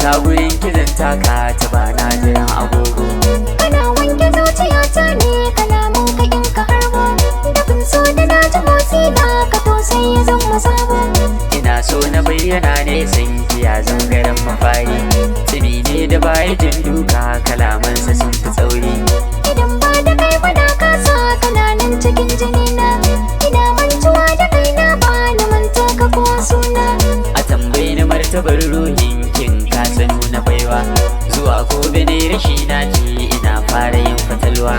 ta gurin kizan taka ta bana jiran agogo. Kana wanke zuciyata ne kalamun ka in ka harbo, dafin so da na ji motsi na ka to sai ya zama sabo. Ina so na bayyana ne san kiya zangaren mafari, tsimi ne da baya jin duka kalamansa sun fi tsauri. Idan ba da kai ba na kasa kananan cikin jini na, ina mantuwa da kai na ba na manta ka ko suna. A tambayi na martabar ruhin kin kasa nuna baiwa, zuwa gobe ne rashi na ce ina fara yin fatalwa.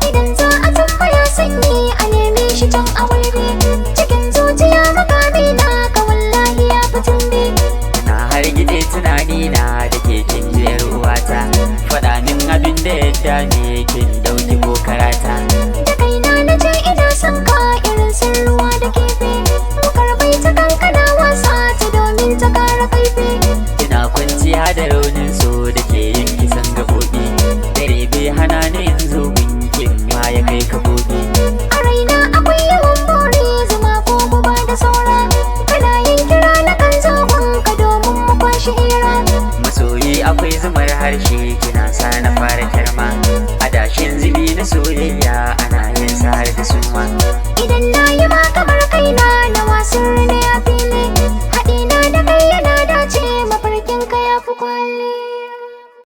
Idan za a tambaya sanyi a neme shi can a wurbe, cikin zuciya makami na ka wallahi ya fi tumbe. Na hargitse tunani na da ke kin jiyar uwata, faɗa min abin da ya dame